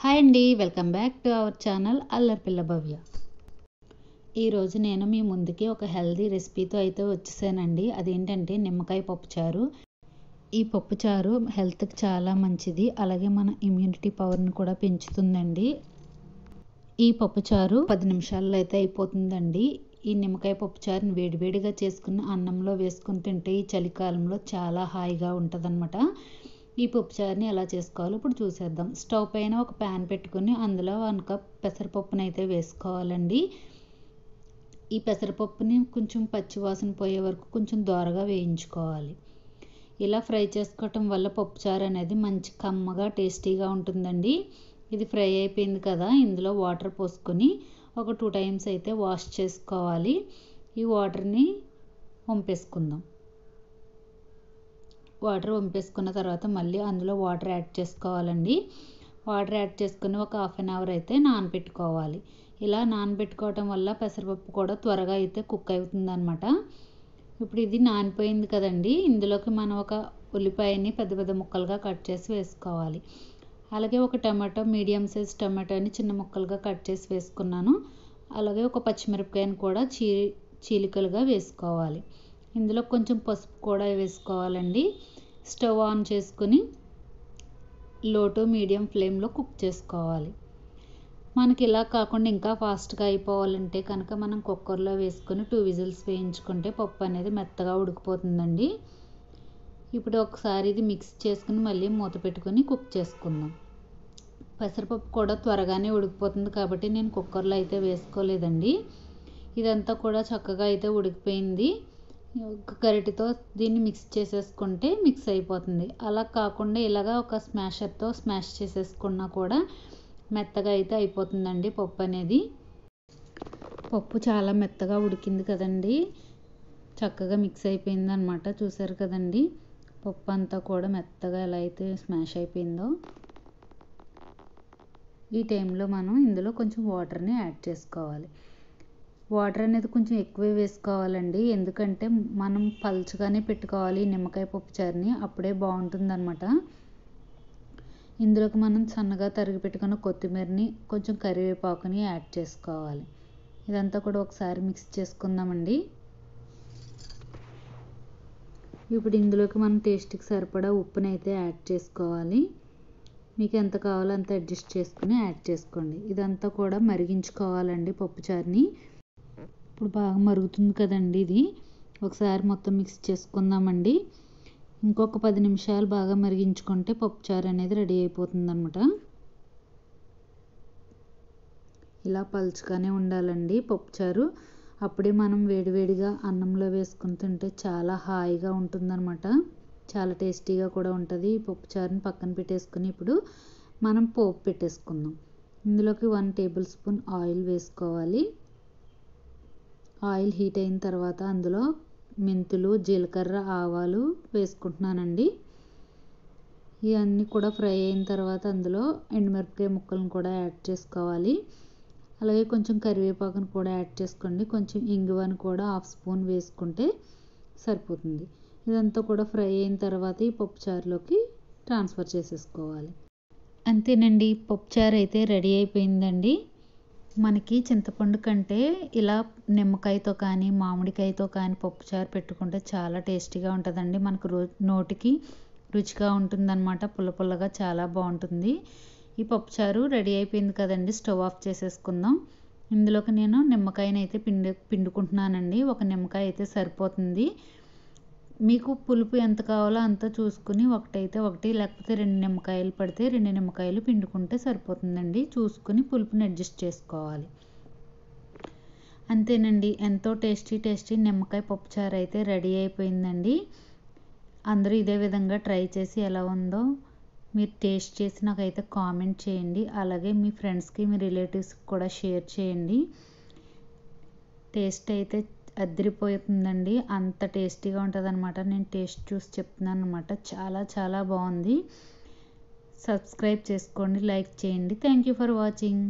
Hi అండి, welcome back to our channel అల్లరి పిల్ల భవ్య. ఈరోజు నేను మీ ముందుకి ఒక హెల్దీ రెసిపీతో అయితే వచ్చేసానండి. అదేంటంటే నిమ్మకాయ పప్పుచారు. ఈ పప్పుచారు హెల్త్కి చాలా మంచిది, అలాగే మన ఇమ్యూనిటీ పవర్ని కూడా పెంచుతుందండి. ఈ పప్పుచారు 10 నిమిషాల్లో అయితే అయిపోతుందండి. ఈ నిమ్మకాయ పప్పుచారుని వేడివేడిగా చేసుకుని అన్నంలో వేసుకుని తింటే ఈ చలికాలంలో చాలా హాయిగా ఉంటుందన్నమాట. ఈ పప్పుచారుని ఎలా చేసుకోవాలో ఇప్పుడు చూసేద్దాం. స్టవ్ పైన ఒక ప్యాన్ పెట్టుకుని అందులో 1 కప్ పెసరపప్పుని అయితే వేసుకోవాలండి. ఈ పెసరపప్పుని కొంచెం పచ్చివాసన పోయే వరకు కొంచెం దోరగా వేయించుకోవాలి. ఇలా ఫ్రై చేసుకోవటం వల్ల పప్పుచారు అనేది మంచి కమ్మగా టేస్టీగా ఉంటుందండి. ఇది ఫ్రై అయిపోయింది కదా, ఇందులో వాటర్ పోసుకొని ఒక 2 టైమ్స్ అయితే వాష్ చేసుకోవాలి. ఈ వాటర్ని వంపేసుకుందాం. వాటర్ వంపేసుకున్న తర్వాత మళ్ళీ అందులో వాటర్ యాడ్ చేసుకోవాలండి. వాటర్ యాడ్ చేసుకుని ఒక 1/2 అవర్ అయితే నానబెట్టుకోవాలి. ఇలా నానబెట్టుకోవటం వల్ల పెసరపప్పు కూడా త్వరగా అయితే కుక్ అవుతుంది అనమాట. ఇప్పుడు ఇది నానిపోయింది కదండి, ఇందులోకి మనం ఒక ఉల్లిపాయని పెద్ద పెద్ద ముక్కలుగా కట్ చేసి వేసుకోవాలి. అలాగే ఒక టమాటో, మీడియం సైజ్ టమాటోని చిన్న ముక్కలుగా కట్ చేసి వేసుకున్నాను. అలాగే ఒక పచ్చిమిరపకాయని కూడా చీలికలుగా వేసుకోవాలి. ఇందులో కొంచెం పసుపు కూడా వేసుకోవాలండి. స్టవ్ ఆన్ చేసుకుని లో టు మీడియం ఫ్లేమ్లో కుక్ చేసుకోవాలి. మనకి ఇలా కాకుండా ఇంకా ఫాస్ట్గా అయిపోవాలంటే కనుక మనం కుక్కర్లో వేసుకొని 2 విజిల్స్ వేయించుకుంటే పప్పు అనేది మెత్తగా ఉడికిపోతుందండి. ఇప్పుడు ఒకసారి ఇది మిక్స్ చేసుకుని మళ్ళీ మూత పెట్టుకొని కుక్ చేసుకుందాం. పెసరపప్పు కూడా త్వరగానే ఉడికిపోతుంది కాబట్టి నేను కుక్కర్లో అయితే వేసుకోలేదండి. ఇదంతా కూడా చక్కగా అయితే ఉడికిపోయింది. ఒక గరిటెతో దీన్ని మిక్స్ చేసేసుకుంటే మిక్స్ అయిపోతుంది. అలా కాకుండా ఇలాగా ఒక స్మాషర్తో స్మాష్ చేసేసుకున్నా కూడా మెత్తగా అయితే అయిపోతుందండి పప్పు అనేది. పప్పు చాలా మెత్తగా ఉడికింది కదండి, చక్కగా మిక్స్ అయిపోయింది అనమాట. చూసారు కదండి, పప్పు అంతా కూడా మెత్తగా ఎలా అయితే స్మాష్ అయిపోయిందో. ఈ టైంలో మనం ఇందులో కొంచెం వాటర్ని యాడ్ చేసుకోవాలి. వాటర్ అనేది కొంచెం ఎక్కువే వేసుకోవాలండి, ఎందుకంటే మనం పల్చగానే పెట్టుకోవాలి నిమ్మకాయ పప్పుచారుని, అప్పుడే బాగుంటుందన్నమాట. ఇందులోకి మనం సన్నగా తరిగి పెట్టుకున్న కొత్తిమీరని, కొంచెం కరివేపాకుని యాడ్ చేసుకోవాలి. ఇదంతా కూడా ఒకసారి మిక్స్ చేసుకుందామండి. ఇప్పుడు ఇందులోకి మనం టేస్ట్కి సరిపడా ఉప్పుని అయితే యాడ్ చేసుకోవాలి. మీకు ఎంత కావాలో అంత అడ్జస్ట్ చేసుకుని యాడ్ చేసుకోండి. ఇదంతా కూడా మరిగించుకోవాలండి పప్పుచారుని. ఇప్పుడు బాగా మరుగుతుంది కదండి, ఇది ఒకసారి మొత్తం మిక్స్ చేసుకుందామండి. ఇంకొక 10 నిమిషాలు బాగా మరిగించుకుంటే పప్పుచారు అనేది రెడీ అయిపోతుంది అనమాట. ఇలా పలుచగానే ఉండాలండి పప్పుచారు. అప్పుడే మనం వేడివేడిగా అన్నంలో వేసుకుని తింటే చాలా హాయిగా ఉంటుందన్నమాట. చాలా టేస్టీగా కూడా ఉంటుంది. ఈ పప్పుచారుని పక్కన పెట్టేసుకుని ఇప్పుడు మనం పోపు పెట్టేసుకుందాం. ఇందులోకి 1 టేబుల్ స్పూన్ ఆయిల్ వేసుకోవాలి. ఆయిల్ హీట్ అయిన తర్వాత అందులో మెంతులు, జీలకర్ర, ఆవాలు వేసుకుంటున్నానండి. ఇవన్నీ కూడా ఫ్రై అయిన తర్వాత అందులో ఎండుమిరపకాయ ముక్కలను కూడా యాడ్ చేసుకోవాలి. అలాగే కొంచెం కరివేపాకును కూడా యాడ్ చేసుకోండి. కొంచెం ఇంగువను కూడా 1/2 స్పూన్ వేసుకుంటే సరిపోతుంది. ఇదంతా కూడా ఫ్రై అయిన తర్వాత ఈ పప్పుచారులోకి ట్రాన్స్ఫర్ చేసేసుకోవాలి. అంతేనండి, పప్పుచారు అయితే రెడీ అయిపోయిందండి. మనకి చింతపండు కంటే ఇలా నిమ్మకాయతో కానీ మామిడికాయతో కానీ పప్పుచారు పెట్టుకుంటే చాలా టేస్టీగా ఉంటుందండి. మనకు నోటికి రుచిగా ఉంటుందన్నమాట. పుల్ల పుల్లగా చాలా బాగుంటుంది. ఈ పప్పుచారు రెడీ అయిపోయింది కదండి, స్టవ్ ఆఫ్ చేసేసుకుందాం. ఇందులోకి నేను నిమ్మకాయని అయితే పిండుకుంటున్నానండి. ఒక నిమ్మకాయ అయితే సరిపోతుంది. మీకు పులుపు ఎంత కావాలో అంత చూసుకుని ఒకటైతే ఒకటి, లేకపోతే 2 నిమ్మకాయలు పడితే 2 నిమ్మకాయలు పిండుకుంటే సరిపోతుందండి. చూసుకుని పులుపుని అడ్జస్ట్ చేసుకోవాలి. అంతేనండి, ఎంతో టేస్టీ నిమ్మకాయ పప్పుచారు అయితే రెడీ అయిపోయిందండి. అందరూ ఇదే విధంగా ట్రై చేసి ఎలా ఉందో మీరు టేస్ట్ చేసి నాకైతే కామెంట్ చేయండి. అలాగే మీ ఫ్రెండ్స్కి, మీ రిలేటివ్స్కి కూడా షేర్ చేయండి. టేస్ట్ అయితే అదిరిపోతుందండి, అంత టేస్టీగా ఉంటుంది అనమాట. నేను టేస్ట్ చూసి చెప్తున్నాను అనమాట. చాలా చాలా బాగుంది. సబ్స్క్రైబ్ చేసుకోండి, లైక్ చేయండి. Thank you for watching.